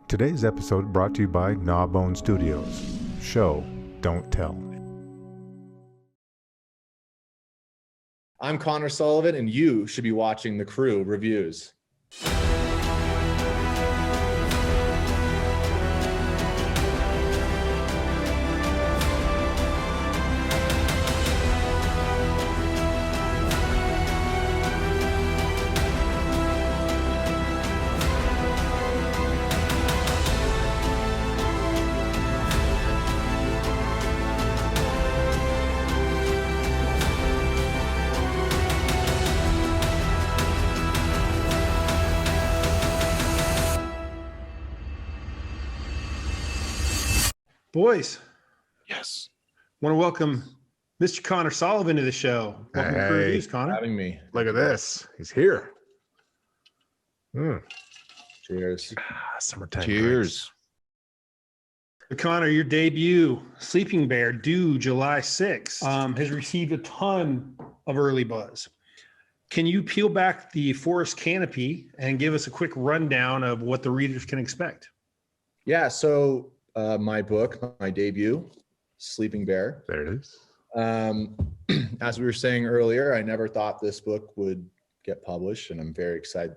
Today's episode brought to you by Gnawbone Studios. Show, don't tell. I'm Connor Sullivan, and you should be watching The Crew Reviews. Boys, Yes. want to welcome Mr. Connor Sullivan to the show. Welcome to Hey. Crew Reviews, Connor. Having me. Look at this. He's here. Cheers. Summertime. Cheers. Connor, your debut, Sleeping Bear, due July 6th, has received a ton of early buzz. Can you peel back the forest canopy and give us a quick rundown of what the readers can expect? Yeah, so my book, my debut, Sleeping Bear. There it is. As we were saying earlier, I never thought this book would get published, and I'm very excited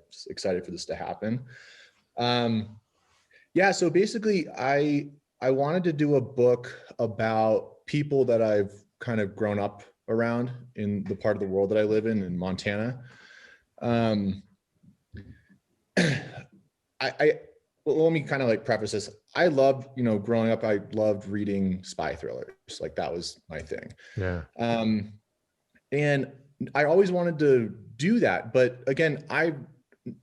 for this to happen. Yeah, so basically, I wanted to do a book about people that I've kind of grown up around in the part of the world that I live in Montana. Well, let me kind of like preface this. I loved, growing up, I loved reading spy thrillers. Like that was my thing. Yeah. And I always wanted to do that. But again, I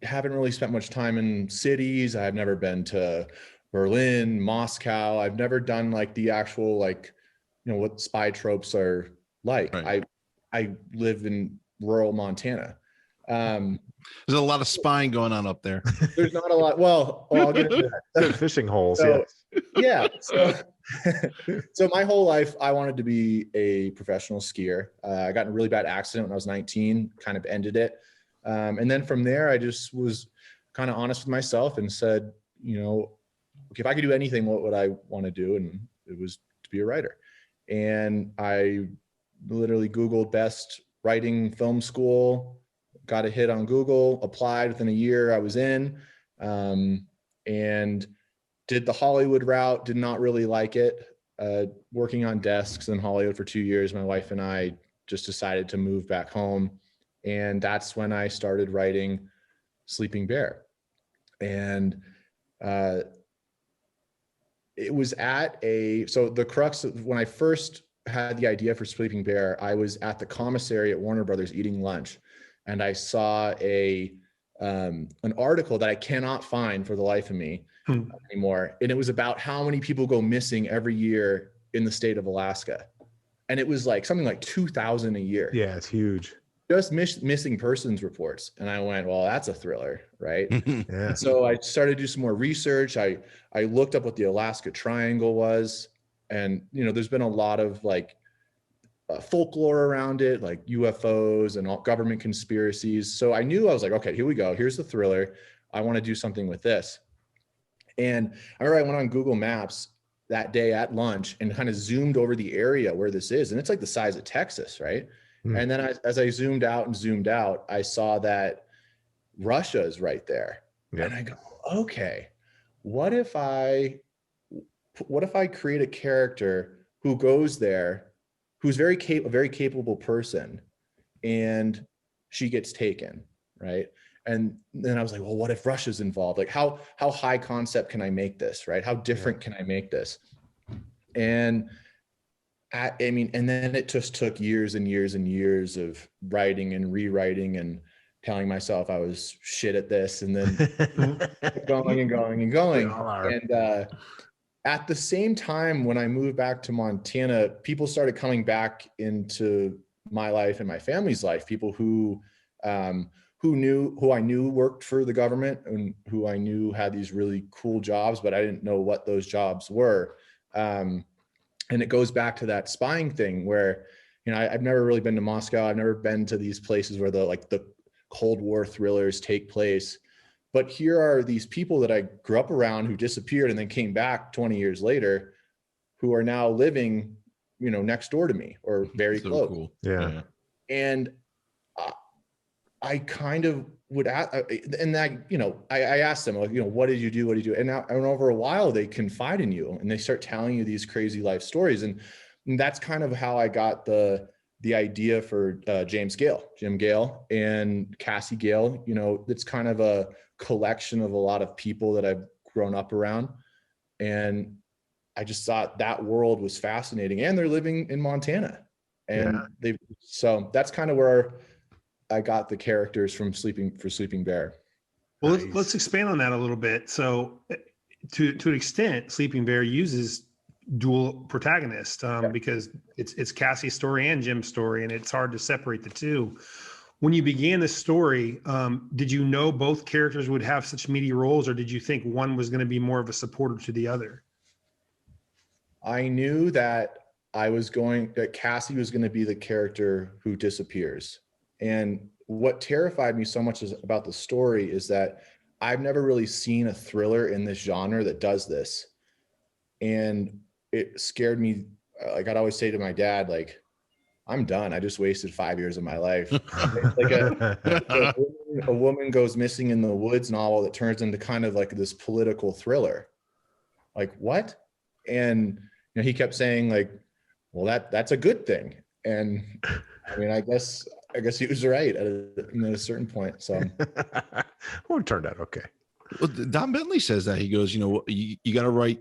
haven't really spent much time in cities. I've never been to Berlin, Moscow. I've never done like the actual, what spy tropes are like. Right. I live in rural Montana. There's a lot of spying going on up there. There's not a lot. Well, I'll get into that. Good fishing holes. So, yes. Yeah. So my whole life, I wanted to be a professional skier. I got in a really bad accident when I was 19, kind of ended it. And then from there, I just was kind of honest with myself and said, if I could do anything, what would I want to do? And it was to be a writer. And I literally Googled best writing film school, got a hit on Google, applied within a year I was in, and did the Hollywood route, did not really like it. Working on desks in Hollywood for 2 years, my wife and I just decided to move back home. And that's when I started writing Sleeping Bear. And it was so the crux of when I first had the idea for Sleeping Bear, I was at the commissary at Warner Brothers eating lunch. And I saw an article that I cannot find for the life of me anymore. And it was about how many people go missing every year in the state of Alaska. And it was like something like 2,000 a year. Yeah, it's huge. Just missing persons reports. And I went, well, that's a thriller, right? Yeah. So I started to do some more research. I looked up what the Alaska Triangle was. And, there's been a lot of folklore around it, like UFOs and all government conspiracies. So I knew, I was like, okay, here we go. Here's the thriller. I want to do something with this. And I remember I went on Google Maps that day at lunch and kind of zoomed over the area where this is. And it's like the size of Texas, right? And then as I zoomed out, I saw that Russia is right there. Yeah. And I go, okay, what if I create a character who goes there, who's a very capable person, and she gets taken, right? And then I was like, well, what if Russia's involved? Like how high concept can I make this, right? How different can I make this? And and then it just took years and years and years of writing and rewriting and telling myself I was shit at this, and then going and going and going. And at the same time, when I moved back to Montana, people started coming back into my life and my family's life. People who I knew worked for the government and who I knew had these really cool jobs, but I didn't know what those jobs were. And it goes back to that spying thing where, I've never really been to Moscow. I've never been to these places where the Cold War thrillers take place. But here are these people that I grew up around who disappeared and then came back 20 years later, who are now living, next door to me or very So close. cool. Yeah. And I kind of would ask, and that, I asked them, like, what did you do? What did you do? And now, and over a while, they confide in you and they start telling you these crazy life stories. And that's kind of how I got the idea for Jim Gale and Cassie Gale. It's kind of a collection of a lot of people that I've grown up around. And I just thought that world was fascinating, and they're living in Montana, and so that's kind of where I got the characters from Sleeping Bear. Well, let's expand on that a little bit. So to an extent, Sleeping Bear uses dual protagonists because it's Cassie's story and Jim's story, and it's hard to separate the two. When you began this story, did you know both characters would have such meaty roles, or did you think one was going to be more of a supporter to the other? I knew that Cassie was going to be the character who disappears. And what terrified me so much about the story is that I've never really seen a thriller in this genre that does this. And it scared me. Like, I'd always say to my dad, like, I'm done. I just wasted 5 years of my life. Like a woman goes missing in the woods novel that turns into kind of like this political thriller. Like, what? And he kept saying, like, well, that's a good thing. And I mean, I guess he was right at a certain point. So well, it turned out okay. Well, Don Bentley says that. He goes, you got to write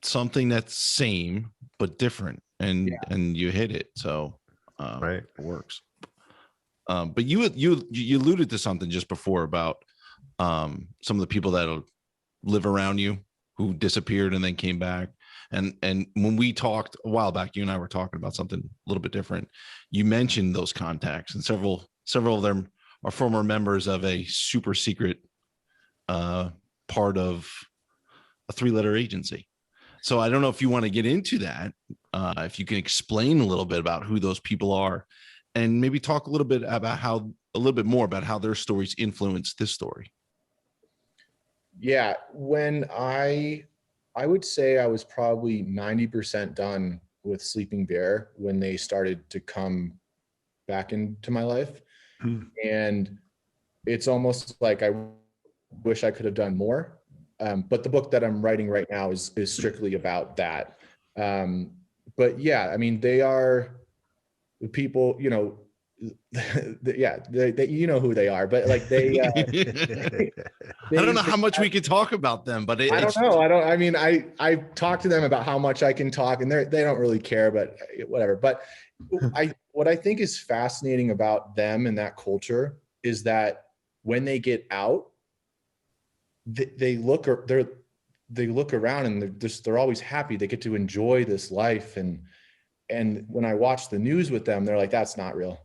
something that's same but different, and you hit it. So right, it works. But you alluded to something just before about some of the people that'll live around you who disappeared and then came back. And when we talked a while back, you and I were talking about something a little bit different. You mentioned those contacts, and several of them are former members of a super secret part of a 3-letter agency. So I don't know if you want to get into that, if you can explain a little bit about who those people are, and maybe talk a little bit more about how their stories influence this story. Yeah, when I would say I was probably 90% done with Sleeping Bear when they started to come back into my life. And it's almost like I wish I could have done more. But the book that I'm writing right now is strictly about that. But yeah, I mean, they are the people, they who they are, but like they I don't know how much we could talk about them, but I don't know. I talk to them about how much I can talk, and they don't really care, but whatever. But what I think is fascinating about them and that culture is that when they get out, they look around and they're always happy. They get to enjoy this life. And when I watch the news with them, they're like, that's not real.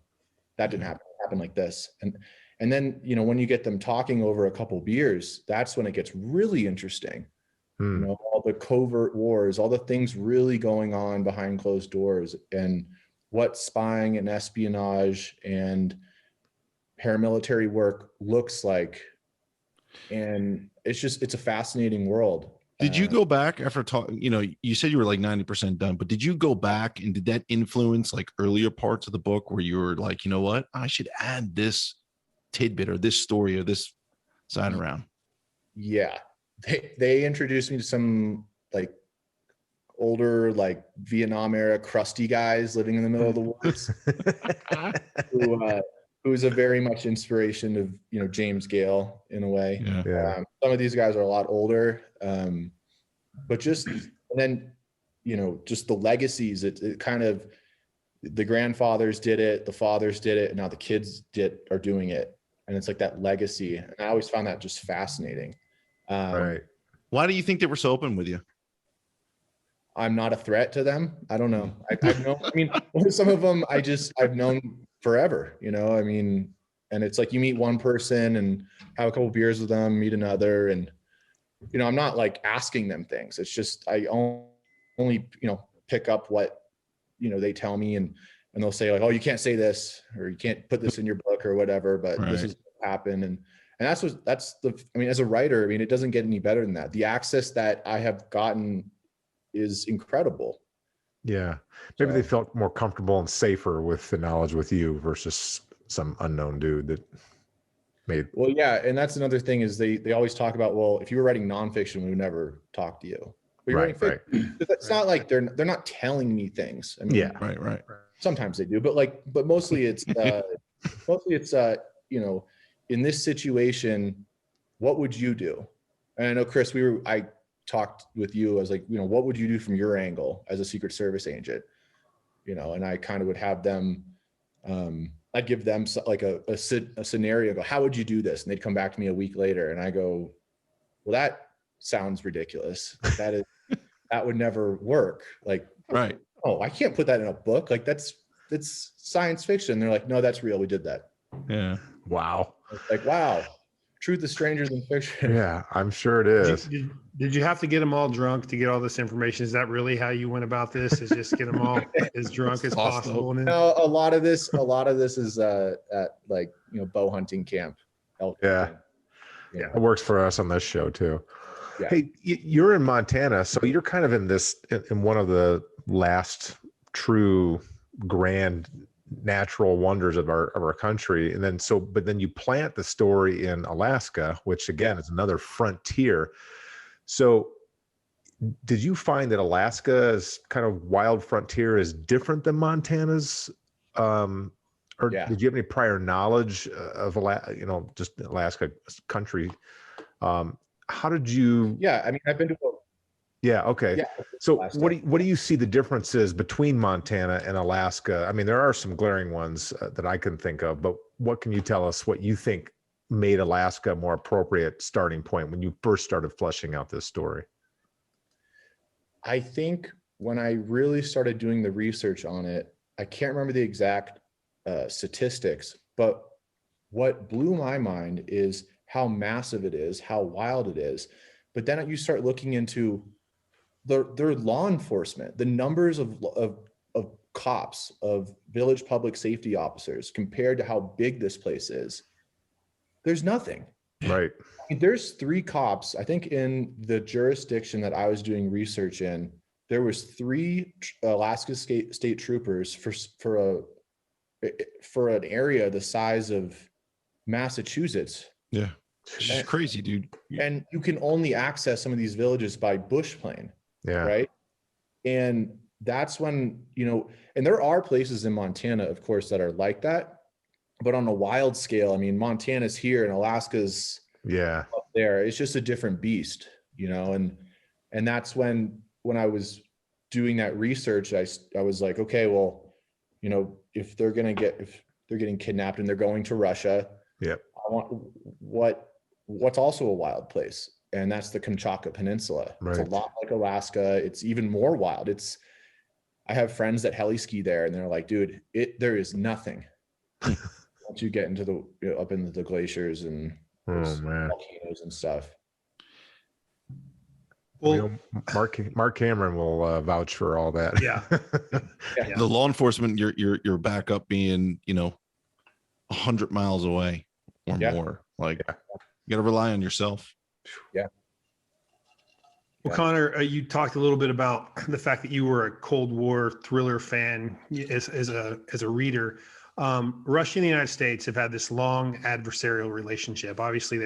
That didn't happen. It happened like this. And then, when you get them talking over a couple beers, that's when it gets really interesting. All the covert wars, all the things really going on behind closed doors, and what spying and espionage and paramilitary work looks like. And it's a fascinating world. Did you go back after talking? You said you were like 90% done, but did you go back, and did that influence like earlier parts of the book where you were like, you know what, I should add this tidbit or this story or this side around? Yeah, they introduced me to some like older, like Vietnam era crusty guys living in the middle of the woods who's a very much inspiration of James Gale in a way. Some of these guys are a lot older, but just the legacies. It kind of, the grandfathers did it, the fathers did it, and now the kids are doing it, and it's like that legacy. And I always found that just fascinating. Right. Why do you think they were so open with you? I'm not a threat to them. I don't know. I've known. I mean, some of them I've known forever. And it's like you meet one person and have a couple beers with them, meet another, and I'm not like asking them things. It's just I only pick up what they tell me, and they'll say like, oh, you can't say this, or you can't put this in your book or whatever, but This is what happened. And I mean, as a writer, I mean, it doesn't get any better than that. The access that I have gotten is incredible. Yeah. Maybe they felt more comfortable and safer with the knowledge with you versus some unknown dude that made. Well, yeah. And that's another thing is they always talk about, well, if you were writing nonfiction, we would never talk to you. But you're writing fiction. It's not like they're not telling me things. I mean, Yeah. Right. Sometimes they do, but mostly it's, you know, in this situation, what would you do? And I know, Chris, I talked with you. I was like, you know, what would you do from your angle as a Secret Service agent? You know, and I kind of would have them, I'd give them like a scenario, go, how would you do this? And they'd come back to me a week later and I go, well, that sounds ridiculous. That would never work. Like, Right. Oh, I can't put that in a book. Like it's science fiction. They're like, no, that's real. We did that. Yeah. Wow. It's like, wow, truth is stranger than fiction. Yeah, I'm sure it is. Did you have to get them all drunk to get all this information? Is that really how you went about this? Is just get them all as drunk as possible? And then... No, a lot of this is at like, you know, bow hunting camp. Yeah. It works for us on this show too. Yeah. Hey, you're in Montana, so you're kind of in one of the last true grand natural wonders of our country. And then but then you plant the story in Alaska, which again is another frontier. So did you find that Alaska's kind of wild frontier is different than Montana's? Or did you have any prior knowledge of just Alaska country? How did you? Yeah, I mean, I've been to. Yeah. Okay. Yeah, so what do you see the differences between Montana and Alaska? I mean, there are some glaring ones that I can think of, but what can you tell us what you think made Alaska a more appropriate starting point when you first started fleshing out this story? I think when I really started doing the research on it, I can't remember the exact statistics, but what blew my mind is how massive it is, how wild it is. But then you start looking into their law enforcement, the numbers of cops, of village public safety officers compared to how big this place is. There's nothing. Right. I mean, there's 3 cops. I think in the jurisdiction that I was doing research in, there was 3 Alaska state troopers for an area the size of Massachusetts. Yeah. It's just crazy, dude. And you can only access some of these villages by bush plane. Yeah. Right. And that's when, you know, and there are places in Montana, of course, that are like that, but on a wild scale, I mean, Montana's here and Alaska's up there. It's just a different beast, you know? And that's when I was doing that research, I was like, okay, well, you know, if they're getting kidnapped and they're going to Russia, I want what's also a wild place. And that's the Kamchatka Peninsula. Right. It's a lot like Alaska. It's even more wild. I have friends that heli ski there and they're like, dude, there is nothing once you get into up into the glaciers and volcanoes and stuff. Well, Mark Cameron will vouch for all that. Yeah. The law enforcement, you're back up being, 100 miles away or more. Like you got to rely on yourself. Yeah. Well, Connor, you talked a little bit about the fact that you were a Cold War thriller fan as a reader. Russia and the United States have had this long adversarial relationship. Obviously,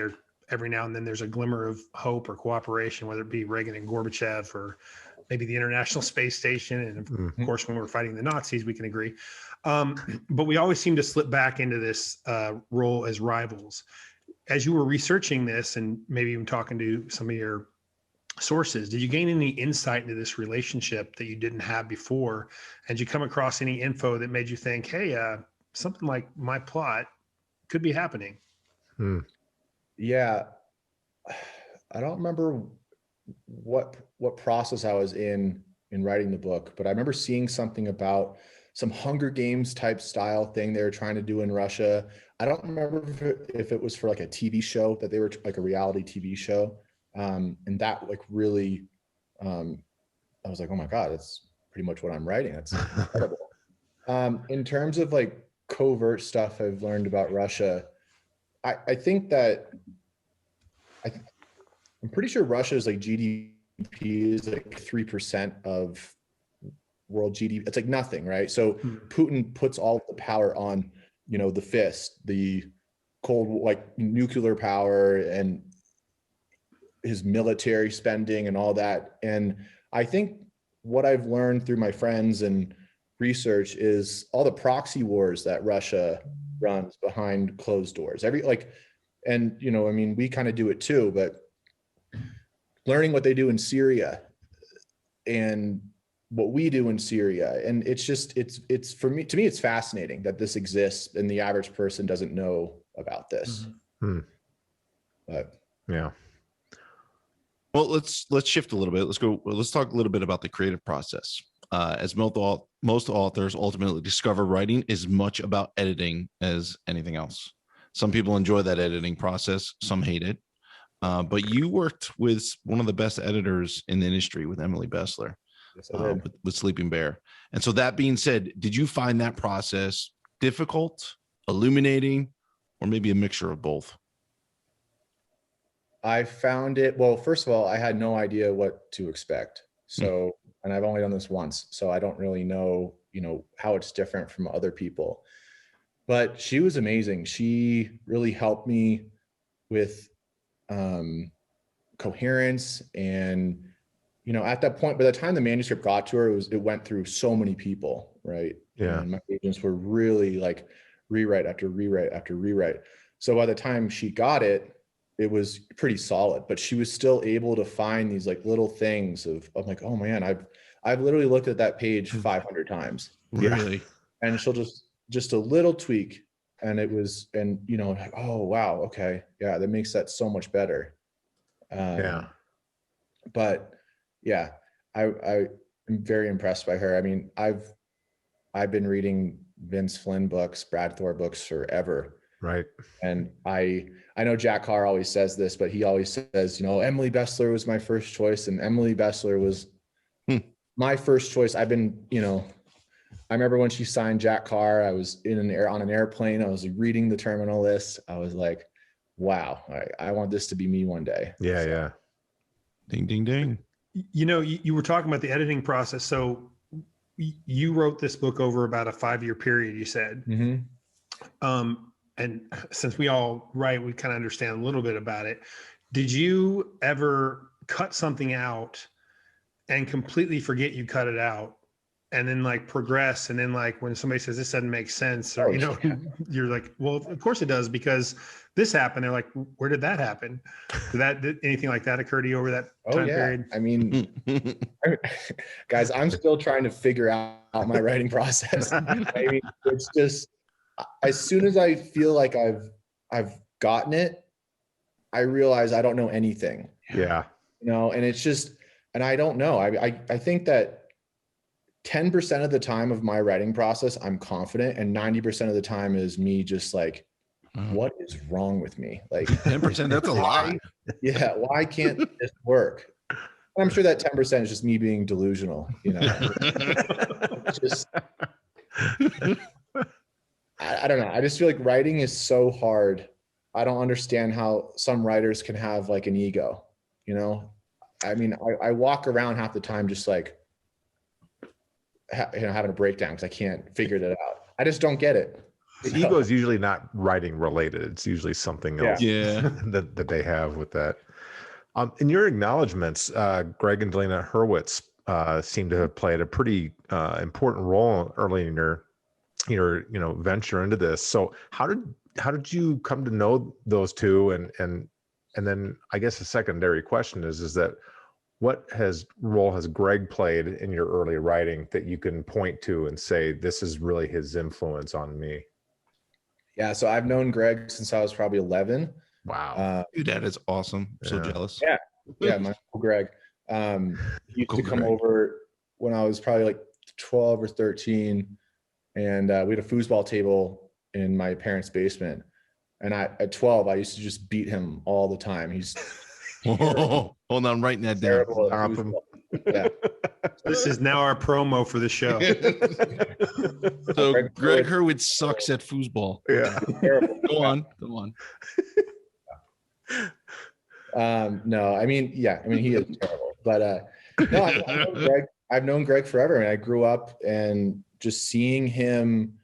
every now and then there's a glimmer of hope or cooperation, whether it be Reagan and Gorbachev or maybe the International Space Station. And of course, when we're fighting the Nazis, we can agree. But we always seem to slip back into this role as rivals. As you were researching this and maybe even talking to some of your sources, did you gain any insight into this relationship that you didn't have before? And did you come across any info that made you think, hey, something like my plot could be happening? Yeah. I don't remember what process I was in writing the book, but I remember seeing something about some Hunger Games type style thing they were trying to do in Russia. I don't remember if it was for like a TV show that they were like a reality TV show. And that like really, I was like, oh my God, that's pretty much what I'm writing. That's incredible. In terms of like covert stuff I've learned about Russia, I think that I'm pretty sure Russia's like GDP is like 3% of world GDP. It's like nothing, right? So Putin puts all the power on, the fist, the cold, like nuclear power, and his military spending and all that. And I think what I've learned through my friends and research is all the proxy wars that Russia runs behind closed doors. We kind of do it too, but learning what they do in Syria and what we do in Syria. And it's for me, it's fascinating that this exists and the average person doesn't know about this. Mm-hmm. But yeah. Well, let's shift a little bit. Let's talk a little bit about the creative process. As most authors ultimately discover, writing is much about editing as anything else. Some people enjoy that editing process, some hate it. But you worked with one of the best editors in the industry, with Emily Bessler, yes, I did. with Sleeping Bear. And so that being said, did you find that process difficult, illuminating, or maybe a mixture of both? I found it, well, first of all, I had no idea what to expect. So, and I've only done this once, so I don't really know, how it's different from other people. But she was amazing. She really helped me with coherence. And, at that point, by the time the manuscript got to her, it went through so many people, right? Yeah. And my agents were really like rewrite after rewrite after rewrite. So by the time she got it, it was pretty solid, but she was still able to find these like little things of like, oh man, I've literally looked at that page 500 times. Really? And she'll just a little tweak. And it was, and like, oh wow, okay. Yeah, that makes that so much better. But yeah, I'm very impressed by her. I mean, I've been reading Vince Flynn books, Brad Thor books forever. Right. And I know Jack Carr always says this, but he always says, Emily Bessler was my first choice, and Emily Bessler was my first choice. I've been, I remember when she signed Jack Carr, I was on an airplane. I was reading the terminal list. I was like, wow, I want this to be me one day. Yeah. So. Yeah. Ding, ding, ding. You were talking about the editing process. So you wrote this book over about a 5-year period, you said. Mm-hmm. And since we all write, we kind of understand a little bit about it. Did you ever cut something out and completely forget you cut it out, and then like progress? And then like when somebody says this doesn't make sense, or, you're like, well, of course it does, because this happened. They're like, where did that happen? Did anything like that occur to you over that time period? I mean, guys, I'm still trying to figure out my writing process. I mean, it's just, as soon as I feel like I've gotten it, I realize I don't know anything. Yeah. And it's just, and I don't know. I think that 10% of the time of my writing process, I'm confident, and 90% of the time is me just like, what is wrong with me? Like 10%, that's a lot. Yeah. Why can't this work? I'm sure that 10% is just me being delusional, It's just, I don't know. I just feel like writing is so hard. I don't understand how some writers can have like an ego, I mean, I walk around half the time just like, having a breakdown because I can't figure that out. I just don't get it. The ego is usually not writing related. It's usually something else that they have with that. In your acknowledgments, Greg and Delana Hurwitz seem to have played a pretty important role early in your venture into this. So how did you come to know those two? And then I guess a secondary question is that what role has Greg played in your early writing that you can point to and say, this is really his influence on me? Yeah. So I've known Greg since I was probably 11. Wow. Dude, that is awesome. I'm so jealous. Yeah. Yeah. My uncle Greg, he used to come over when I was probably like 12 or 13. And we had a foosball table in my parents' basement. And at 12, I used to just beat him all the time. He's hold on, I'm writing that down. Yeah. This is now our promo for the show. So Greg Hurwitz sucks at foosball. Yeah. Go on. No, I mean, he is terrible, but no, I've known Greg forever. I mean, I grew up and just seeing him.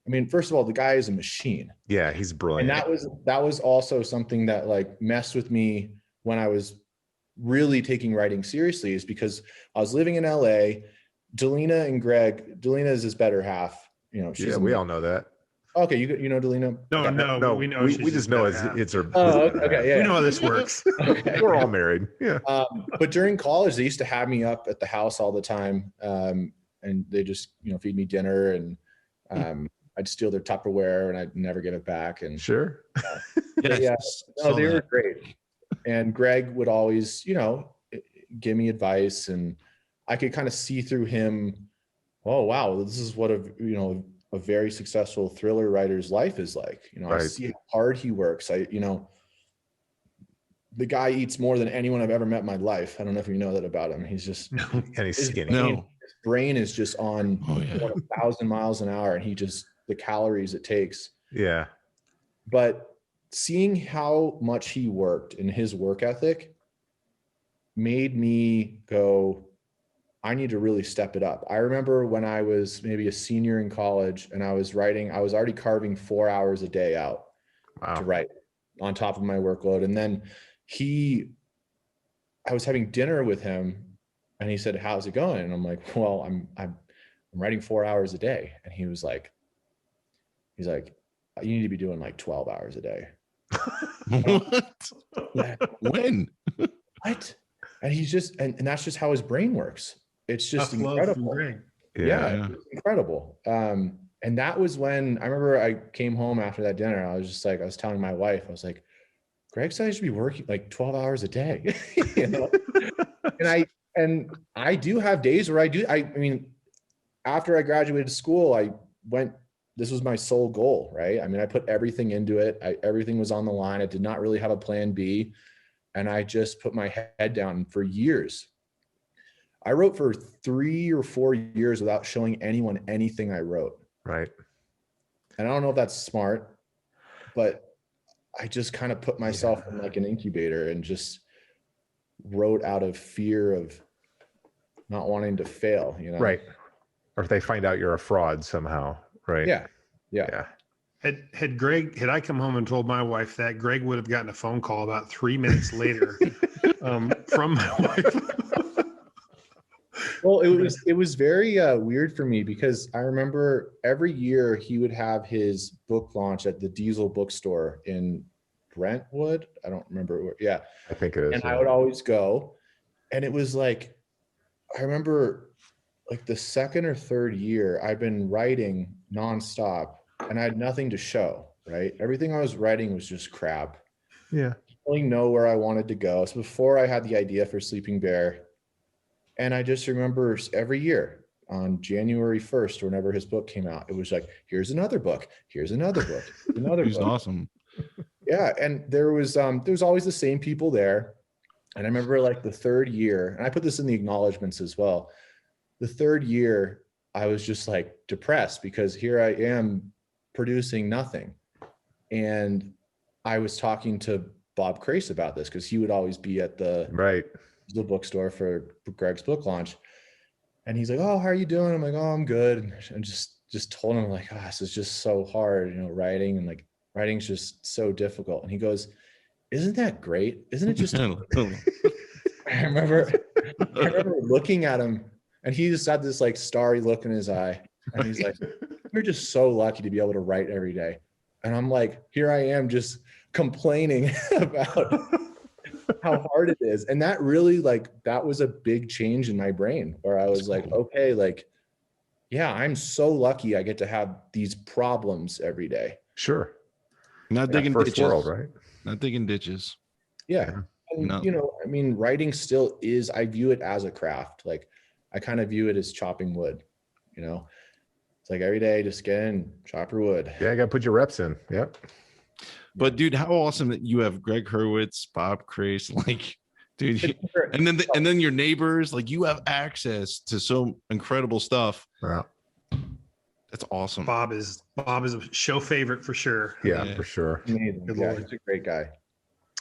I mean, first of all, the guy is a machine. Yeah, he's brilliant. And that was also something that like messed with me when I was really taking writing seriously, is because I was living in LA. Delina is his better half. You know, she's we all know that. Okay, you know Delina? No, we know. We just know it's her. Oh, okay, yeah. We know how this works. Okay. We're all married. Yeah. But during college, they used to have me up at the house all the time, and they just feed me dinner, and I'd steal their Tupperware, and I'd never get it back. And sure. Yes. No, they were great. And Greg would always, give me advice, and I could kind of see through him. Oh wow, this is what a very successful thriller writer's life is like. Right. I see how hard he works. The guy eats more than anyone I've ever met in my life. I don't know if you know that about him. He's just and he's skinny. His brain is just on 1,000 miles an hour, and the calories it takes. Yeah. But seeing how much he worked and his work ethic made me go, I need to really step it up. I remember when I was maybe a senior in college and I was already carving 4 hours a day out to write on top of my workload. And then I was having dinner with him and he said, how's it going? And I'm like, well, I'm writing 4 hours a day. And he's like, you need to be doing like 12 hours a day. What? When? What? And he's just, and that's just how his brain works. It's just incredible. Yeah, it's incredible. And that was when I remember I came home after that dinner. I was just like, I was telling my wife, I was like, Greg said I should be working like 12 hours a day. And I do have days where I mean, after I graduated school, this was my sole goal, right? I mean, I put everything into it. Everything was on the line. I did not really have a plan B. And I just put my head down for years. I wrote for 3 or 4 years without showing anyone anything I wrote. Right. And I don't know if that's smart, but I just kind of put myself in like an incubator and just wrote out of fear of not wanting to fail, Right. Or if they find out you're a fraud somehow. Right. Yeah. Had I come home and told my wife that, Greg would have gotten a phone call about 3 minutes later from my wife. Well, it was very weird for me because I remember every year he would have his book launch at the Diesel bookstore in Brentwood. I don't remember where. Yeah, I think it is. And I would always go, and it was like, I remember like the second or third year I've been writing nonstop, and I had nothing to show. Right, everything I was writing was just crap. Yeah, I didn't really know where I wanted to go. So before I had the idea for Sleeping Bear. And I just remember every year on January 1st, or whenever his book came out, it was like, here's another book. Here's another book. Another He's book. Awesome. Yeah. And there was always the same people there. And I remember like the third year, and I put this in the acknowledgements as well. The third year, I was just like depressed because here I am producing nothing. And I was talking to Bob Crace about this because he would always be at the bookstore for Greg's book launch. And he's like, oh, how are you doing? I'm like, oh, I'm good. And just told him like, oh, this is just so hard, writing, and like writing's just so difficult. And he goes, isn't that great? Isn't it just I remember looking at him, and he just had this like starry look in his eye. And he's like, you're just so lucky to be able to write every day. And I'm like, here I am just complaining about how hard it is. And that really that was a big change in my brain where I was like, okay, yeah, I'm so lucky I get to have these problems every day. Sure. Not digging ditches. World, right? Not digging ditches. Yeah. And, I mean, writing still is, I view it as a craft. Like I kind of view it as chopping wood, It's like every day, just get in, chop your wood. Yeah, you got to put your reps in. Yep. But dude, how awesome that you have Greg Hurwitz, Bob Crace, like dude. And then your neighbors, like you have access to so incredible stuff. Wow. That's awesome. Bob is a show favorite for sure. Yeah, for sure. Amazing. Yeah, he's a great guy.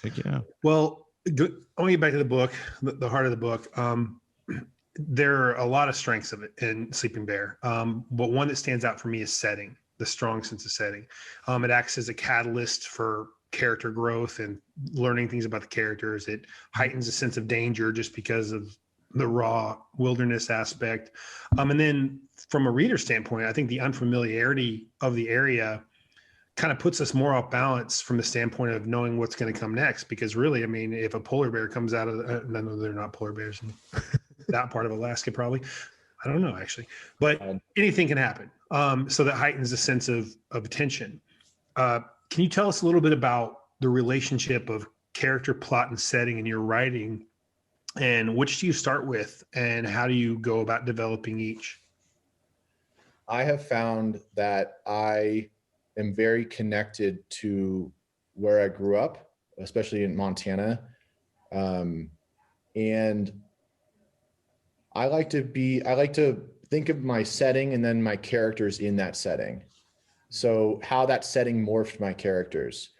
Heck yeah. Well, I want to get back to the book, the heart of the book. There are a lot of strengths of it in Sleeping Bear, but one that stands out for me is setting, the strong sense of setting. It acts as a catalyst for character growth and learning things about the characters. It heightens a sense of danger just because of the raw wilderness aspect. And then from a reader standpoint, I think the unfamiliarity of the area kind of puts us more off balance from the standpoint of knowing what's going to come next. Because really, I mean, if a polar bear comes out of, no, they're not polar bears in that part of Alaska, probably. I don't know, actually. But anything can happen. So that heightens a sense of tension. Can you tell us a little bit about the relationship of character, plot, and setting in your writing? And which do you start with? And how do you go about developing each? I have found that I am very connected to where I grew up, especially in Montana. And I like to think of my setting and then my characters in that setting. So how that setting morphed my characters,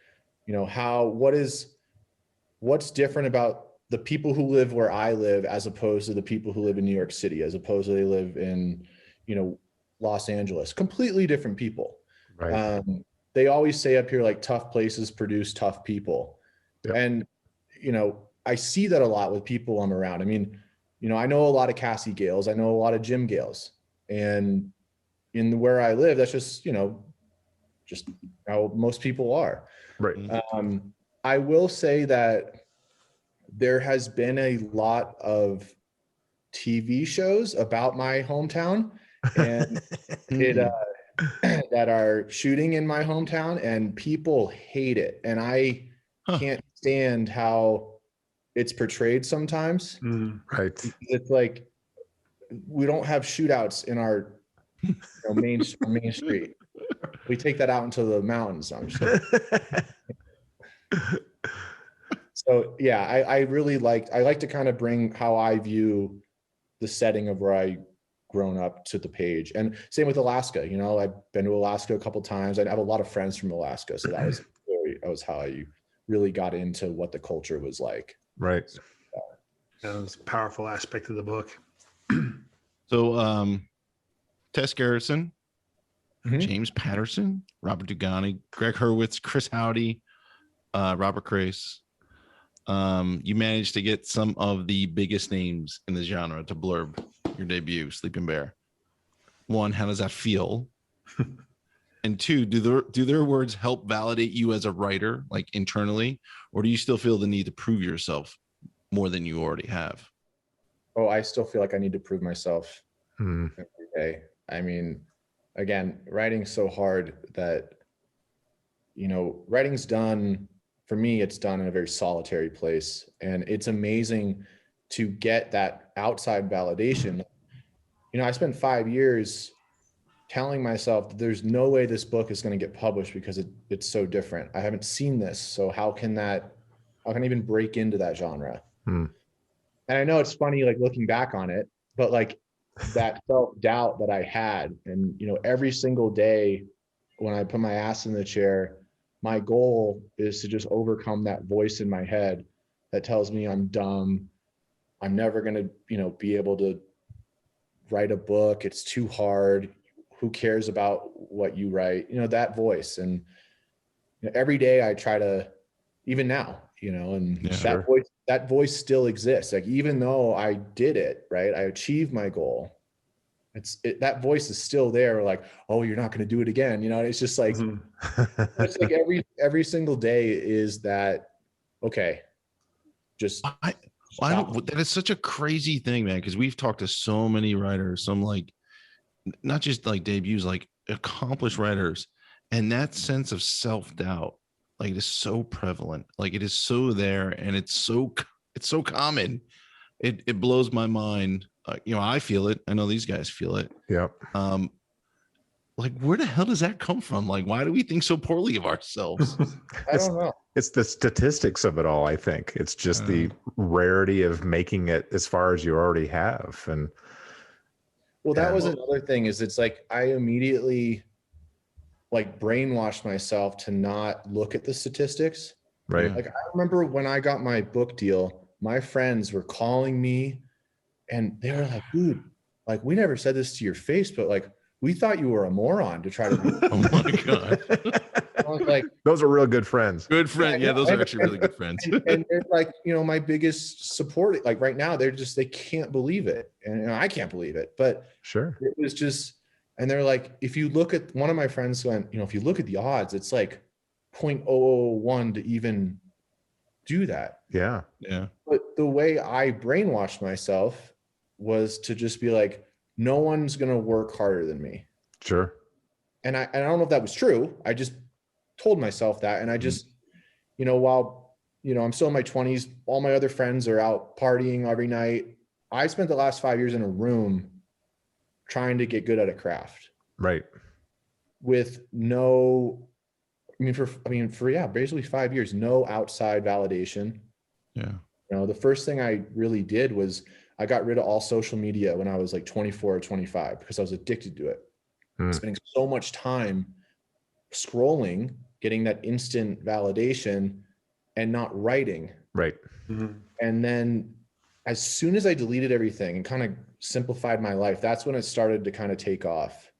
what's different about the people who live where I live as opposed to the people who live in New York City, as opposed to they live in, Los Angeles, completely different people. Right. They always say up here, like, tough places produce tough people. Yep. And, I see that a lot with people I'm around. I mean, I know a lot of Cassie Gales. I know a lot of Jim Gales. And in where I live, that's just how most people are. Right. I will say that there has been a lot of TV shows about my hometown and that are shooting in my hometown, and people hate it. And I can't stand how it's portrayed sometimes. Right. It's like, we don't have shootouts in our main street. We take that out into the mountains. I'm sure. So yeah, I like to kind of bring how I view the setting of where I grown up to the page. And same with Alaska. I've been to Alaska a couple of times. I have a lot of friends from Alaska. So that was how I really got into what the culture was like. Right. That was a powerful aspect of the book. So Tess Garrison, James Patterson, Robert Dugani, Greg Hurwitz, Chris Howdy, Robert Crace. You managed to get some of the biggest names in the genre to blurb your debut, Sleeping Bear. One, how does that feel? And two, do their words help validate you as a writer, like internally, or do you still feel the need to prove yourself more than you already have? Oh, I still feel like I need to prove myself every day. I mean, again, writing's so hard that, writing's done, for me, it's done in a very solitary place. And it's amazing to get that outside validation. I spent 5 years telling myself that there's no way this book is going to get published because it's so different. I haven't seen this. So how can I even break into that genre? And I know it's funny, like, looking back on it, but like that self-doubt that I had, and, every single day when I put my ass in the chair, my goal is to just overcome that voice in my head that tells me I'm dumb. I'm never going to, be able to write a book. It's too hard. Who cares about what you write? that voice. And every day I try to, even now, and that voice still exists. Like, even though I did it, right, I achieved my goal. That voice is still there. Like, oh, you're not going to do it again. It's just like, it's like every single day is that, okay, just. That is such a crazy thing, man. Cause we've talked to so many writers, some like, not just like debuts, like accomplished writers. And that sense of self-doubt, like, it is so prevalent. Like, it is so there, and it's so common. It blows my mind. I feel it. I know these guys feel it. Yep. like, where the hell does that come from? Like, why do we think so poorly of ourselves? I don't know. It's the statistics of it all. I think it's just the rarity of making it as far as you already have. And well, that was another thing is it's like, I immediately like brainwashed myself to not look at the statistics. Right. Like I remember when I got my book deal, my friends were calling me and they were like, dude, like we never said this to your face, but like, we thought you were a moron to try to. Oh my God. I was like, those are real good friends. Good friend. Yeah, those are actually really good friends. and they're like, my biggest support, like right now, they can't believe it. And I can't believe it, but sure. It was just, and they're like, if you look at, one of my friends went, if you look at the odds, it's like 0.001 to even do that. Yeah. Yeah. But the way I brainwashed myself was to just be like, no one's going to work harder than me. Sure. And I don't know if that was true. I just told myself that. And I just, while, I'm still in my 20s, all my other friends are out partying every night. I spent the last 5 years in a room trying to get good at a craft. Right. With basically 5 years, no outside validation. Yeah. The first thing I really did was I got rid of all social media when I was like 24 or 25 because I was addicted to it. Spending so much time scrolling, getting that instant validation and not writing. Right. Mm-hmm. And then as soon as I deleted everything and kind of simplified my life, that's when it started to kind of take off.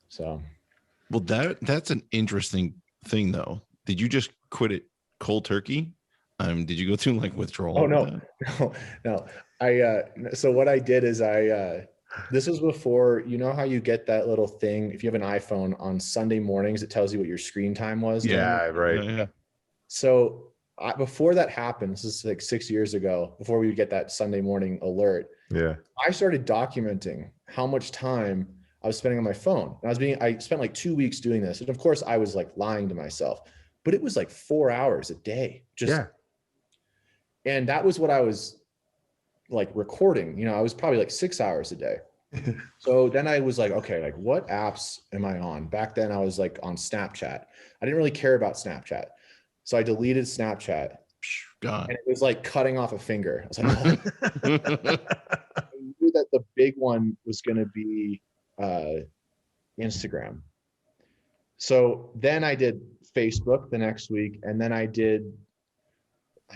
So. Well, that's an interesting thing though. Did you just quit it cold turkey? Did you go through like withdrawal? Oh, no. So what I did is this was before, how you get that little thing, if you have an iPhone on Sunday mornings, it tells you what your screen time was. Yeah. Right. Yeah. So before that happened, this is like 6 years ago, before we would get that Sunday morning alert. Yeah. I started documenting how much time I was spending on my phone. And I spent like 2 weeks doing this. And of course I was like lying to myself, but it was like 4 hours a day. And that was what I was like recording, I was probably like 6 hours a day. So then I was like, okay, like what apps am I on? Back then I was like on Snapchat. I didn't really care about Snapchat. So I deleted Snapchat. God. And it was like cutting off a finger. I was like, I knew that the big one was going to be Instagram. So then I did Facebook the next week. And then I don't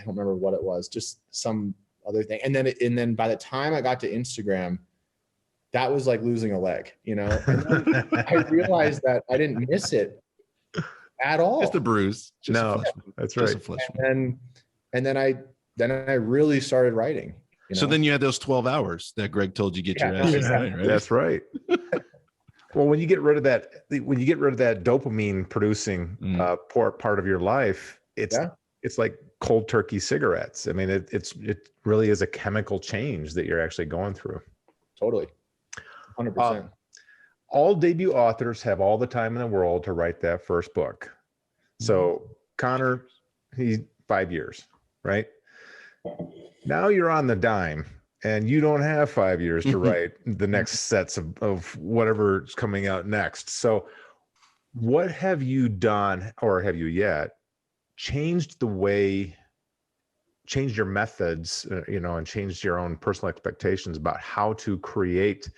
remember what it was, just some other thing. And then by the time I got to Instagram, that was like losing a leg, And then I realized that I didn't miss it at all. Just a bruise. That's right. And then I really started writing. So then you had those 12 hours that Greg told you get your ass right? That's right. Well, when you get rid of that dopamine producing part of your life, it's like cold turkey cigarettes. I mean, it really is a chemical change that you're actually going through. Totally. 100%. All debut authors have all the time in the world to write that first book. So Connor, he's 5 years, right? Now you're on the dime and you don't have 5 years to write the next sets of whatever's coming out next. So what have you done, or have you yet changed your methods, and changed your own personal expectations about how to create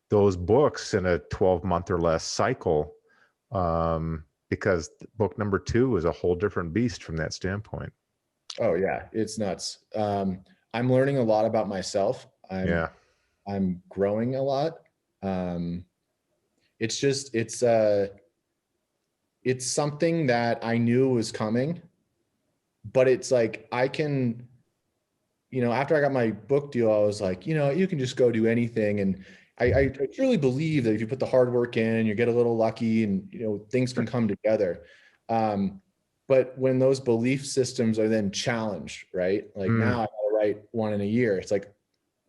those books in a 12-month or less cycle? Because book number 2 is a whole different beast from that standpoint. Oh yeah, it's nuts. I'm learning a lot about myself. I'm growing a lot. It's something that I knew was coming, but it's like, I can, after I got my book deal, I was like, you can just go do anything. And I truly believe that if you put the hard work in, you get a little lucky and, things can come together. But when those belief systems are then challenged, right? Like now I gotta write one in a year. It's like,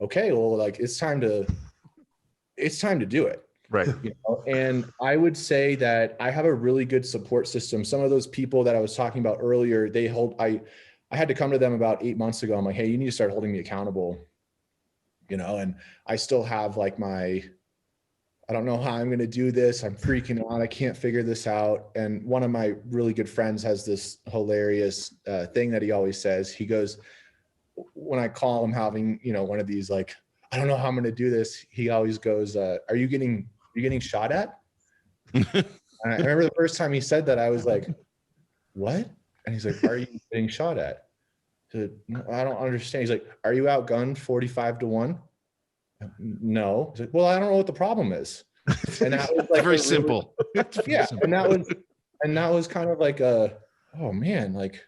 okay, well, like it's time to do it. Right. And I would say that I have a really good support system. Some of those people that I was talking about earlier, I had to come to them about 8 months ago. I'm like, hey, you need to start holding me accountable, and I still have like my I don't know how I'm going to do this. I'm freaking out. I can't figure this out. And one of my really good friends has this hilarious thing that he always says. He goes, when I call him having, one of these, like, I don't know how I'm going to do this. He always goes, are you getting shot at? And I remember the first time he said that, I was like, what? And he's like, are you getting shot at? I said, no, I don't understand. He's like, are you outgunned 45-1? No. He's like, well, I don't know what the problem is. And that was like very simple. Yeah. And that was kind of like oh man, like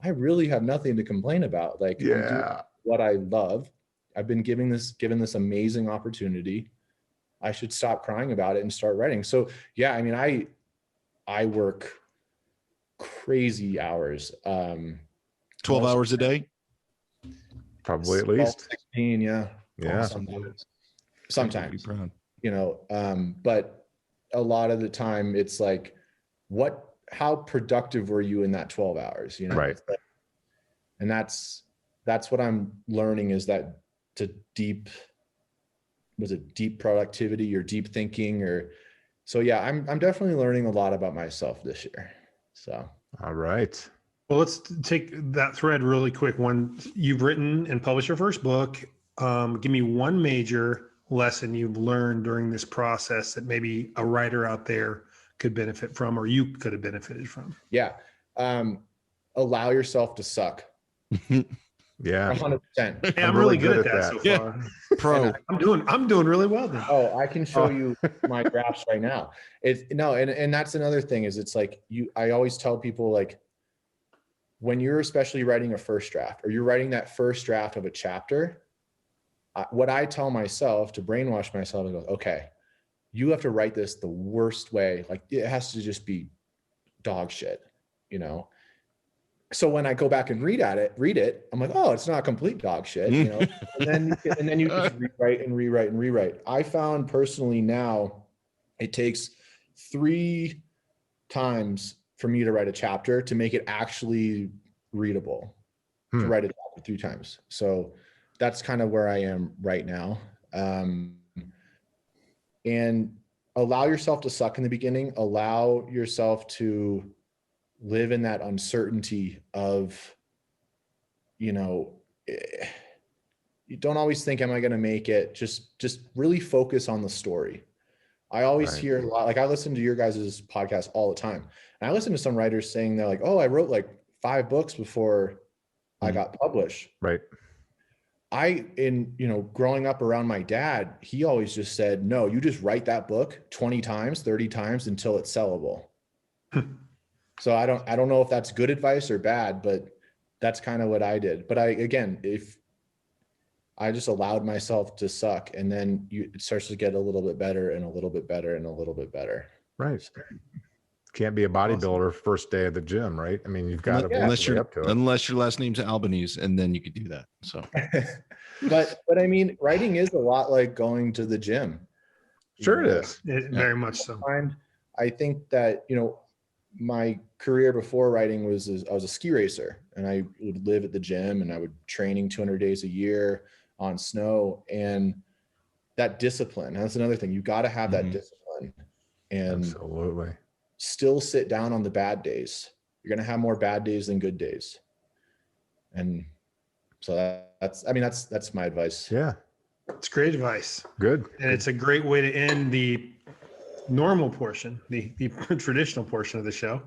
I really have nothing to complain about. Like, I'm doing what I love. I've been given this amazing opportunity. I should stop crying about it and start writing. So yeah, I mean, I work crazy hours. 12 hours a day? Probably at least 16. Yeah. Sometimes, but a lot of the time it's like, how productive were you in that 12 hours? Right. And that's what I'm learning, is that deep productivity or deep thinking so yeah, I'm definitely learning a lot about myself this year. So. All right. Well, let's take that thread really quick. When you've written and published your first book, give me one major lesson you've learned during this process that maybe a writer out there could benefit from, or you could have benefited from. Yeah. Allow yourself to suck. Yeah. 100%. Hey, I'm really good at that so far. Pro. I'm doing really well then. Oh, I can show you my graphs right now. And that's another thing, is it's like I always tell people, like, when you're especially writing a first draft, or you're writing that first draft of a chapter, what I tell myself to brainwash myself is, okay, you have to write this the worst way. Like, it has to just be dog shit, So when I go back and read it, I'm like, oh, it's not complete dog shit, and then you just rewrite. I found personally now it takes 3 times for me to write a chapter to make it actually readable, to write it 3 times. So that's kind of where I am right now. And allow yourself to suck in the beginning. Allow yourself to live in that uncertainty of, you don't always think, am I going to make it? Just really focus on the story. I always hear a lot, like I listen to your guys' podcast all the time. And I listen to some writers saying they're like, oh, I wrote like 5 books before I got published. Right. Growing up around my dad, he always just said, no, you just write that book 20 times, 30 times until it's sellable. So I don't know if that's good advice or bad, but that's kind of what I did. But if I just allowed myself to suck, and then it starts to get a little bit better and a little bit better and a little bit better. Right. Can't be a bodybuilder first day of the gym, right? I mean, you've got to unless you're up to it. Unless your last name's Albanese, and then you could do that. So, but I mean, writing is a lot like going to the gym. Sure, it is. Very much so. I think that my career before writing I was a ski racer, and I would live at the gym, and I would training 200 days a year on snow, and that discipline. That's another thing. You got to have that discipline, and absolutely still sit down on the bad days. You're going to have more bad days than good days. And so that's my advice. Yeah. It's great advice. Good. And it's a great way to end the normal portion, the traditional portion of the show.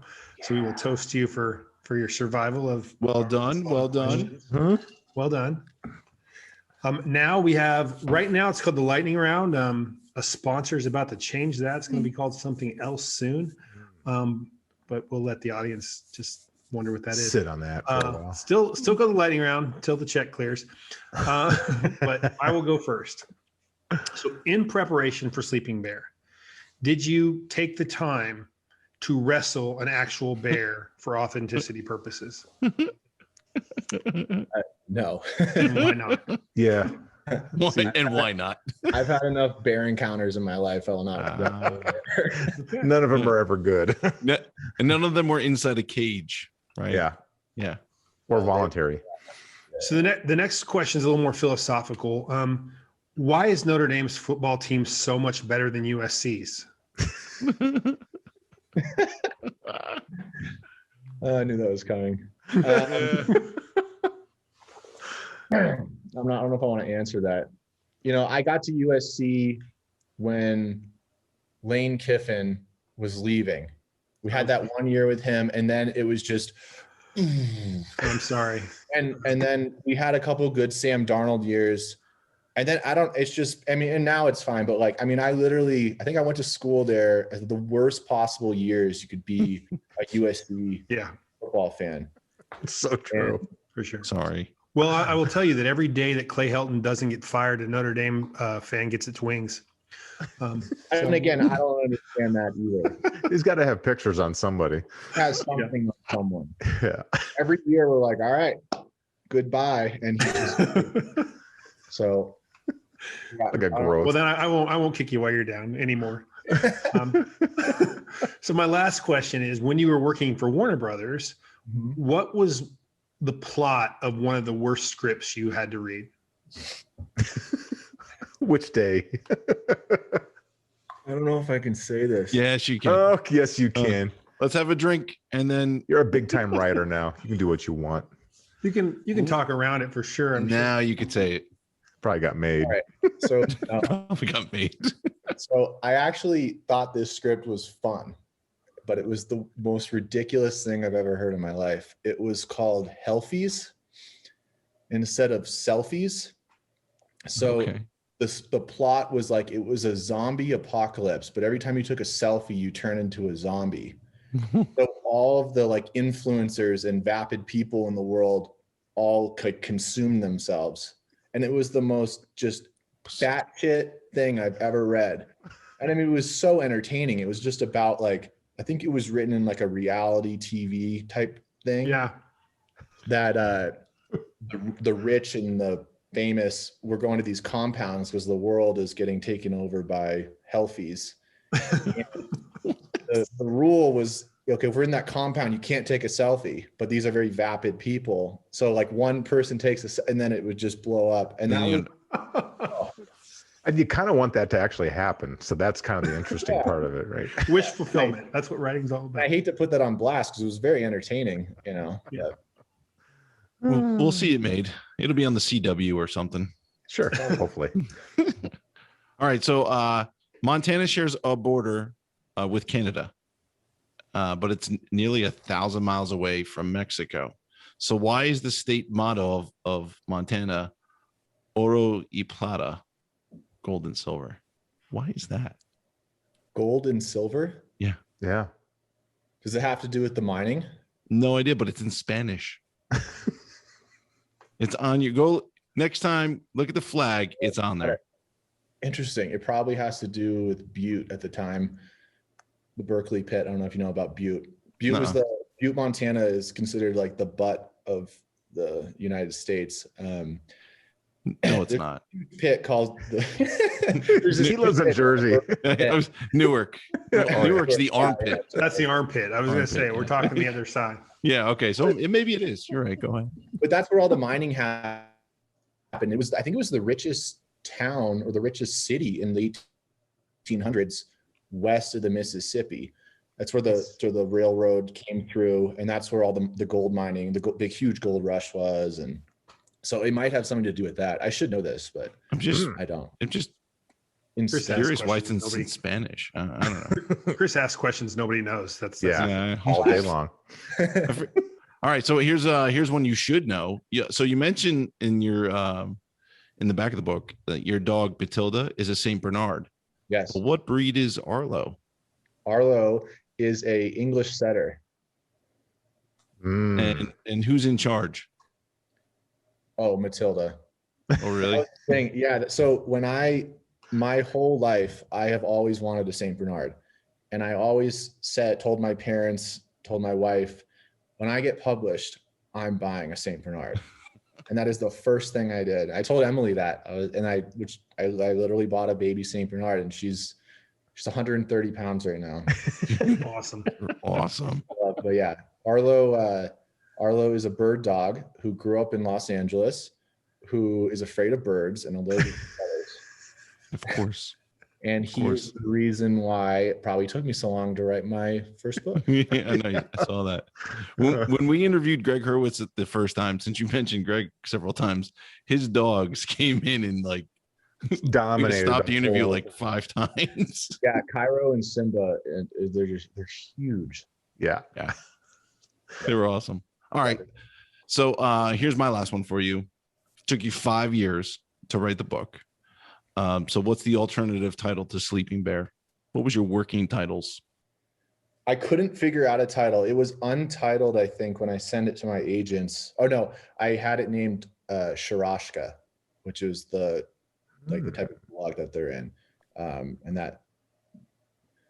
So we will toast you for your survival of. Well done. Well done. Well done. Now we have, right now it's called the lightning round. A sponsor is about to change that. It's going to be called something else soon. But we'll let the audience just wonder what that is. Sit on that for a while. Still go the lightning round until the check clears. But I will go first. So in preparation for Sleeping Bear, did you take the time to wrestle an actual bear for authenticity purposes? No. And why not? Yeah. Why not? I've had enough bear encounters in my life. I will not. None of them are ever good. And none of them were inside a cage, right? Yeah. Yeah. Or voluntary. So the next question is a little more philosophical. Why is Notre Dame's football team so much better than USC's? I knew that was coming. I don't know if I want to answer that. I got to USC when Lane Kiffin was leaving. We had that 1 year with him, and then it was just. I'm sorry. And then we had a couple of good Sam Darnold years. And then and now it's fine. But I think I went to school there at the worst possible years you could be a USC football fan. It's so true. For sure. Sorry. Well, I will tell you that every day that Clay Helton doesn't get fired, a Notre Dame fan gets its wings. And again, I don't understand that either. He's got to have pictures on somebody. Has something on someone. Yeah. Every year we're like, all right, goodbye. And he just so like a growth. Well, then I won't kick you while you're down anymore. So my last question is, when you were working for Warner Brothers, what was the plot of one of the worst scripts you had to read? Which day? I don't know if I can say this. Yes, you can. Oh, yes, you can. Let's have a drink, and then You're a big time writer now. You can do what you want. You can talk around it for sure. now you could say it. Probably got made. All right. So Probably got made. So I actually thought this script was fun, but it was the most ridiculous thing I've ever heard in my life. It was called Healthies instead of Selfies. So the plot was it was a zombie apocalypse, but every time you took a selfie, you turn into a zombie. So all of the influencers and vapid people in the world all could consume themselves. And it was the most just batshit thing I've ever read. And it was so entertaining. It was just about I think it was written in a reality TV type thing. Yeah. That the rich and the famous were going to these compounds because the world is getting taken over by healthies. The rule was, okay, if we're in that compound, you can't take a selfie, but these are very vapid people. So one person takes and then it would just blow up. And that was, and you kind of want that to actually happen. So that's kind of the interesting part of it, right? Wish fulfillment. That's what writing's all about. I hate to put that on blast because it was very entertaining, Yeah. We'll see it made. It'll be on the CW or something. Sure, hopefully. All right, so Montana shares a border with Canada, but it's nearly 1,000 miles away from Mexico. So why is the state motto of Montana Oro y Plata, gold and silver? Why is that? Gold and silver? Yeah. Yeah. Does it have to do with the mining? No idea, but it's in Spanish. It's on your go next time. Look at the flag. It's on there. Interesting. It probably has to do with Butte at the time. The Berkeley pit. I don't know if you know about Butte. Butte was Butte, Montana is considered the butt of the United States. No, it's not. Pit called he lives in Jersey. Newark. Newark's the armpit. That's the armpit. I was going to say, we're talking the other side. Yeah. Okay. So maybe it is. You're right. Go ahead. But that's where all the mining happened. I think it was the richest town or the richest city in the 1800s west of the Mississippi. That's where the railroad came through, and that's where all the gold mining, the big huge gold rush was. And so it might have something to do with that. I should know this, but I don't. I'm just Chris curious why it's in Spanish. I don't know. Chris asks questions nobody knows. That's all day long. All right, so here's one you should know. Yeah, so you mentioned in your in the back of the book that your dog Batilda is a Saint Bernard. Yes. Well, what breed is Arlo? Arlo is a English setter. And who's in charge? Oh, Matilda. Oh, really? Yeah. So my whole life, I have always wanted a Saint Bernard, and I always told my parents, told my wife, when I get published, I'm buying a Saint Bernard. And that is the first thing I did. I told Emily that, I literally bought a baby Saint Bernard, and she's 130 pounds right now. Awesome. But yeah, Arlo is a bird dog who grew up in Los Angeles, who is afraid of birds and allergic to feathers. Of course. And he was the reason why it probably took me so long to write my first book. Yeah, I know. I saw that. When we interviewed Greg Hurwitz the first time, since you mentioned Greg several times, his dogs came in and like dominated. Stopped the interview like 5 times. Yeah, Cairo and Simba, they're huge. Yeah. They were awesome. All right. So here's my last one for you. It took you 5 years to write the book. So what's the alternative title to Sleeping Bear? What was your working titles? I couldn't figure out a title. It was untitled, I think, when I sent it to my agents. Oh no, I had it named Sharashka, which is the type of blog that they're in. And that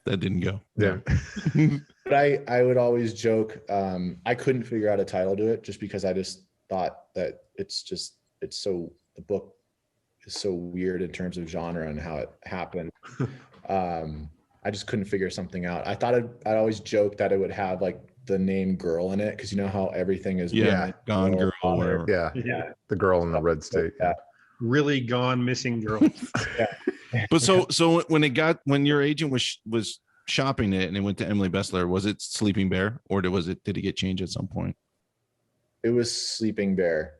didn't go. Yeah. But I would always joke, I couldn't figure out a title to it just because I just thought that the book is so weird in terms of genre and how it happened. I just couldn't figure something out. I thought I'd always joke that it would have like the name girl in it, because you know how everything is Gone Girl, whatever. Yeah. The girl in the red state. Yeah. Really gone missing girl. Yeah. But so when your agent was shopping it and it went to Emily Bessler, was it Sleeping Bear, or did it get changed at some point? It was Sleeping Bear.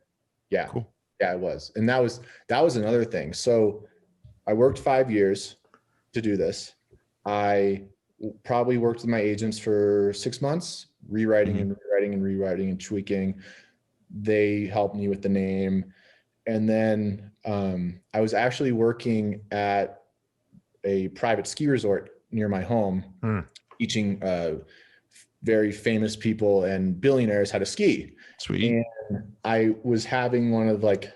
Yeah. Cool. Yeah, it was. And that was another thing. So I worked 5 years to do this. I probably worked with my agents for 6 months, rewriting and tweaking. They helped me with the name. And then I was actually working at a private ski resort near my home, teaching very famous people and billionaires how to ski. Sweet. And I was having one of like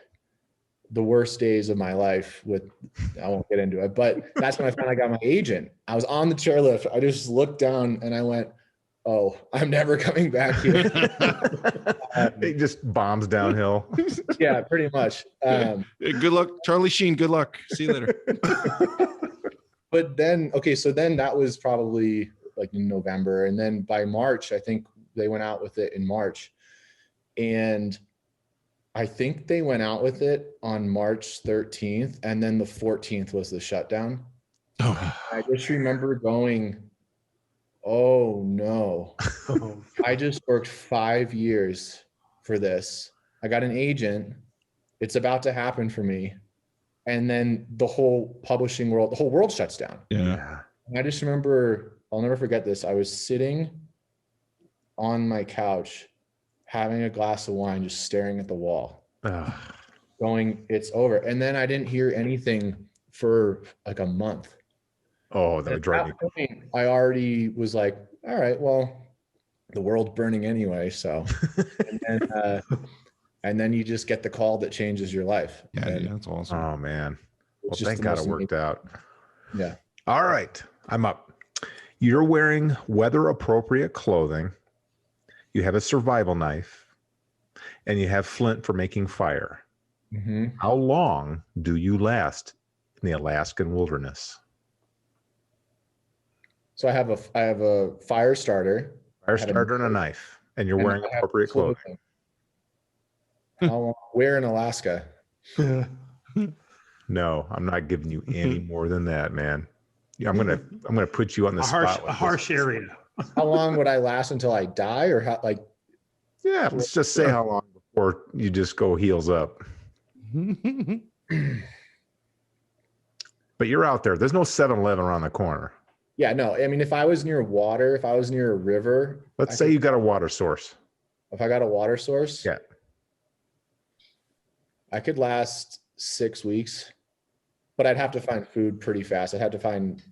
the worst days of my life I won't get into it, but that's when I finally got my agent. I was on the chairlift. I just looked down and I went, oh, I'm never coming back here. It just bombs downhill. Yeah, pretty much. Good luck, Charlie Sheen. Good luck. See you later. But then, so then that was probably like in November. And then by March, I think they went out with it in March. And I think they went out with it on March 13th. And then the 14th was the shutdown. Oh. I just remember going, oh no, I just worked 5 years for this. I got an agent. It's about to happen for me. And then the whole publishing world, the whole world shuts down. Yeah. And I just remember, I'll never forget this. I was sitting on my couch, having a glass of wine, just staring at the wall, going, it's over. And then I didn't hear anything for like a month. Oh, that would drive me. I already was like, all right, well, the world's burning anyway. So, and then you just get the call that changes your life. Yeah, that's awesome. Oh man. Well, thank God it worked out. Yeah. All right. I'm up. You're wearing weather appropriate clothing. You have a survival knife and you have flint for making fire. Mm-hmm. How long do you last in the Alaskan wilderness? So I have a fire starter. And a knife, and you're wearing appropriate clothing. Where in Alaska? No, I'm not giving you any more than that, man. Yeah, I'm gonna put you on the spot. A harsh area. How long would I last until I die, or how? Like, yeah, let's just say how long before you just go heels up. But you're out there. There's no 7-Eleven around the corner. Yeah, no. I mean, if I was near water, if I was near a river, let's say you got a water source. If I got a water source, yeah, I could last 6 weeks, but I'd have to find food pretty fast. I'd have to find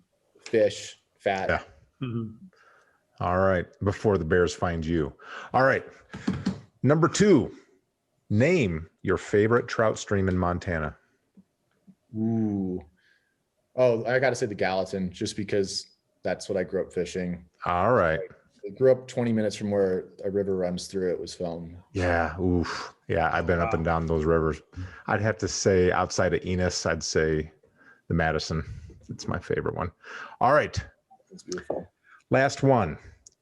fish, fat. Yeah. Mm-hmm. All right. Before the bears find you. All right. Number 2, name your favorite trout stream in Montana. Ooh. Oh, I got to say the Gallatin, just because that's what I grew up fishing. All right. I grew up 20 minutes from where a river runs through. It was filmed. Yeah. Oof. Yeah. I've been up and down those rivers. I'd have to say outside of Enos, I'd say the Madison. It's my favorite one. All right. It's beautiful. Last one.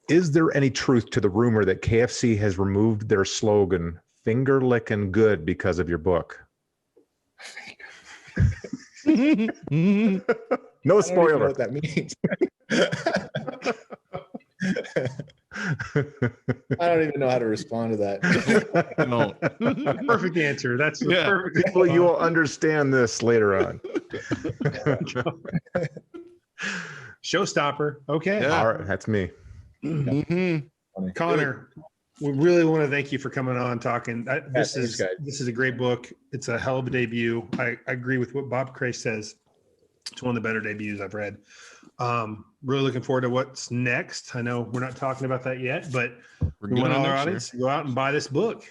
Is there any truth to the rumor that KFC has removed their slogan, finger licking good, because of your book? No I don't even know spoiler. what that means. I don't even know how to respond to that. No. Perfect answer. That's the perfect. Well, you will understand this later on. Showstopper. Okay. Yeah. All right, that's me. Connor, we really want to thank you for coming on talking. This thanks, guys. is a great book. It's a hell of a debut. I agree with what Bob Cray says. It's one of the better debuts I've read. Really looking forward to what's next. I know we're not talking about that yet, but we want all our audience to go out and buy this book.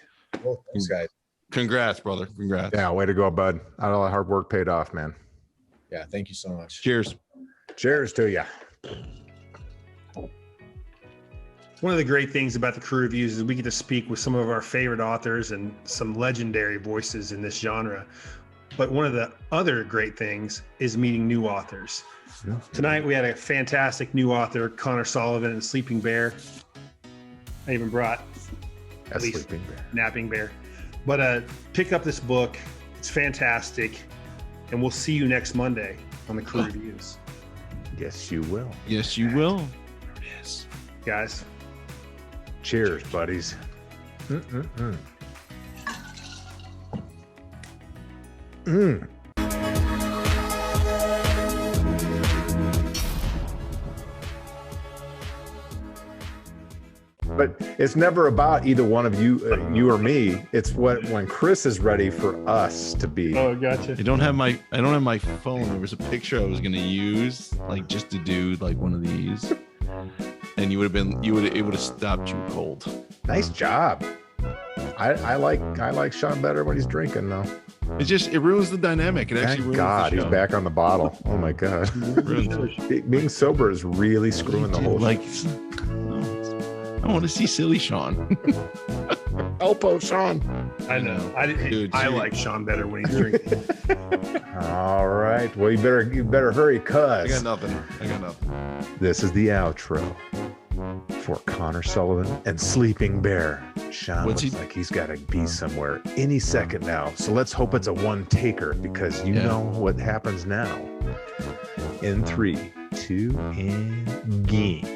Well, thanks, guys. Congrats, brother. Congrats. Yeah, way to go, bud. All that hard work paid off, man. Yeah, thank you so much. Cheers. Cheers to you. One of the great things about the crew reviews is we get to speak with some of our favorite authors and some legendary voices in this genre. But one of the other great things is meeting new authors. Yeah. Tonight we had a fantastic new author, Connor Sullivan and Sleeping Bear. I even brought Sleeping Bear. Napping Bear. But pick up this book. It's fantastic. And we'll see you next Monday on the crew reviews. Yes, you will. Yes, you will. Yes. Guys. Cheers, buddies. Mm-mm-mm. Mm. But it's never about either one of you, you or me. It's when Chris is ready for us to be. Oh, gotcha. I don't have my phone. There was a picture I was gonna use, like just to do like one of these, and it would have stopped you cold. Nice job. I like Sean better when he's drinking though. It ruins the dynamic. It actually ruins God, the show. he's back on the bottle. Oh my God. Being sober is really screwing the whole I want to see silly Sean. Elpo Sean. I know. I like Sean better when he's drinking. All right. Well, you better hurry, cuz. I got nothing. This is the outro for Connor Sullivan and Sleeping Bear. Sean looks like he's got to be somewhere any second now. So let's hope it's a one taker because you know what happens now. In 3, 2, and game.